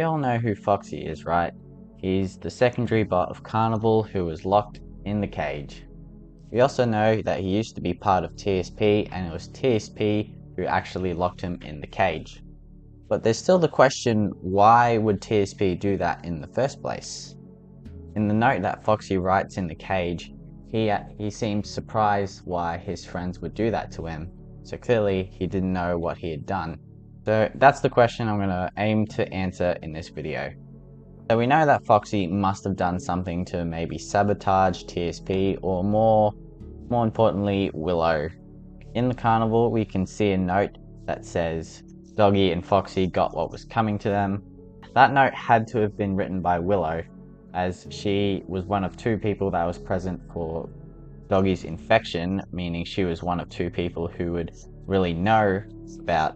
all know who Foxy is, right? He's the secondary bot of Carnival who was locked in the cage. We also know that he used to be part of TSP, and it was TSP who actually locked him in the cage. But there's still the question, why would TSP do that in the first place? In the note that Foxy writes in the cage, he seems surprised why his friends would do that to him, so clearly he didn't know what he had done. So that's the question I'm going to aim to answer in this video. So we know that Foxy must have done something to maybe sabotage TSP, or more importantly, Willow. In the carnival, we can see a note that says Doggy and Foxy got what was coming to them. That note had to have been written by Willow, as she was one of two people that was present for Doggy's infection, meaning she was one of two people who would really know about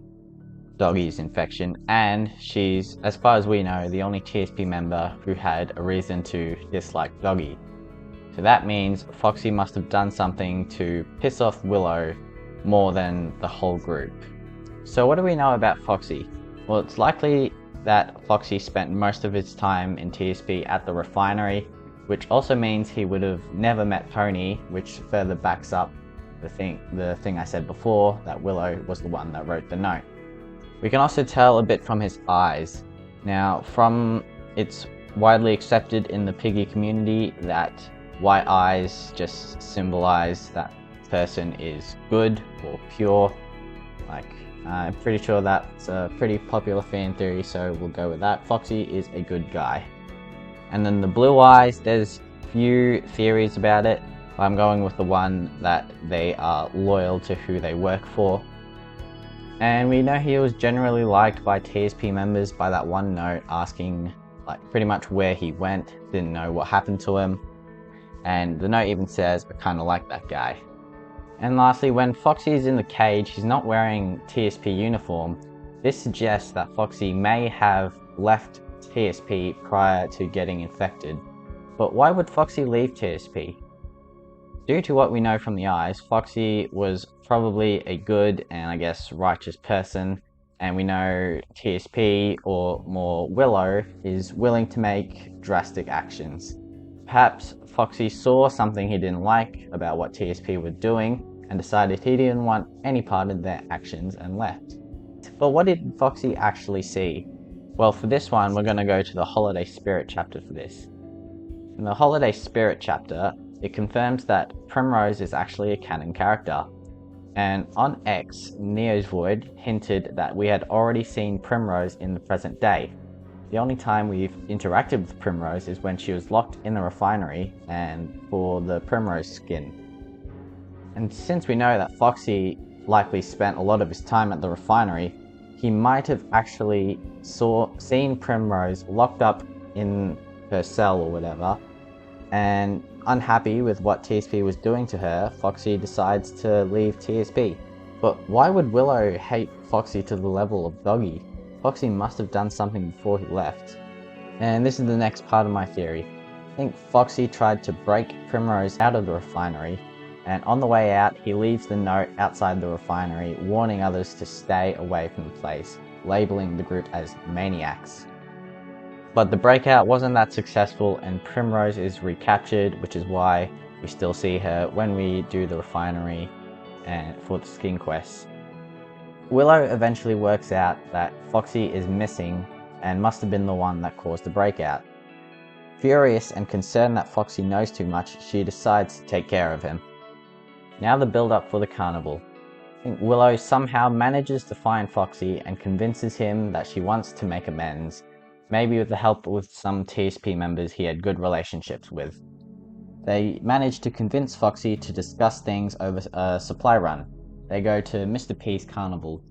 Doggy's infection, and she's, as far as we know, the only TSP member who had a reason to dislike Doggy. So that means Foxy must have done something to piss off Willow more than the whole group. So what do we know about Foxy? Well, it's likely that Foxy spent most of his time in TSP at the refinery, which also means he would have never met Pony, which further backs up the thing I said before, that Willow was the one that wrote the note. We can also tell a bit from his eyes. Now, it's widely accepted in the Piggy community that white eyes just symbolize that person is good or pure. I'm pretty sure that's a pretty popular fan theory, so we'll go with that. Foxy is a good guy. And then the blue eyes, there's few theories about it. I'm going with the one that they are loyal to who they work for. And we know he was generally liked by TSP members by that one note asking pretty much where he went, didn't know what happened to him. And the note even says, I kind of like that guy. And lastly, when Foxy is in the cage, he's not wearing TSP uniform. This suggests that Foxy may have left TSP prior to getting infected. But why would Foxy leave TSP? Due to what we know from the eyes, Foxy was probably a good and I guess righteous person, and we know TSP, or more Willow, is willing to make drastic actions. Perhaps Foxy saw something he didn't like about what TSP were doing and decided he didn't want any part of their actions and left. But what did Foxy actually see? Well, for this one, we're going to go to the Holiday Spirit chapter for this. In the Holiday Spirit chapter, it confirms that Primrose is actually a canon character. And on X, Neo's Void hinted that we had already seen Primrose in the present day. The only time we've interacted with Primrose is when she was locked in the refinery and for the Primrose skin. And since we know that Foxy likely spent a lot of his time at the refinery, he might have actually seen Primrose locked up in her cell or whatever, and unhappy with what TSP was doing to her, Foxy decides to leave TSP. But why would Willow hate Foxy to the level of Doggy? Foxy must have done something before he left. And this is the next part of my theory. I think Foxy tried to break Primrose out of the refinery, and on the way out he leaves the note outside the refinery warning others to stay away from the place, labeling the group as maniacs. But the breakout wasn't that successful, and Primrose is recaptured, which is why we still see her when we do the refinery and for the skin quests. Willow eventually works out that Foxy is missing and must have been the one that caused the breakout. Furious and concerned that Foxy knows too much, she decides to take care of him. Now the build-up for the carnival. I think Willow somehow manages to find Foxy and convinces him that she wants to make amends, maybe with the help with some TSP members he had good relationships with. They manage to convince Foxy to discuss things over a supply run. They go to Mr. P's carnival.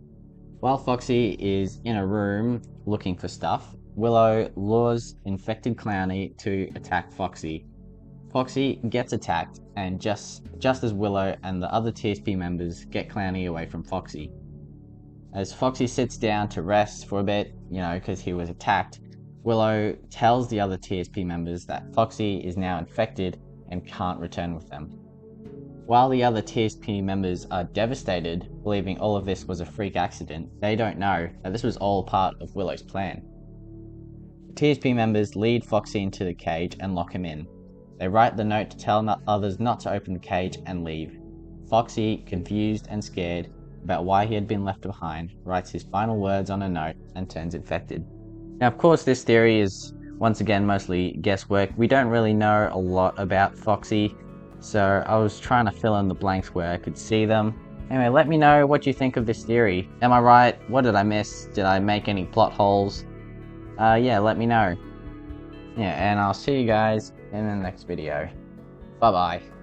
While Foxy is in a room looking for stuff, Willow lures infected Clowny to attack Foxy. Foxy gets attacked, and just as Willow and the other TSP members get Clowny away from Foxy. As Foxy sits down to rest for a bit, because he was attacked, Willow tells the other TSP members that Foxy is now infected and can't return with them. While the other TSP members are devastated, believing all of this was a freak accident, they don't know that this was all part of Willow's plan. TSP members lead Foxy into the cage and lock him in. They write the note to tell others not to open the cage and leave. Foxy, confused and scared about why he had been left behind, writes his final words on a note and turns infected. Now, of course, this theory is once again mostly guesswork. We don't really know a lot about Foxy, so I was trying to fill in the blanks where I could see them. Anyway, let me know what you think of this theory. Am I right? What did I miss? Did I make any plot holes? Yeah, let me know. Yeah, and I'll see you guys in the next video. Bye bye.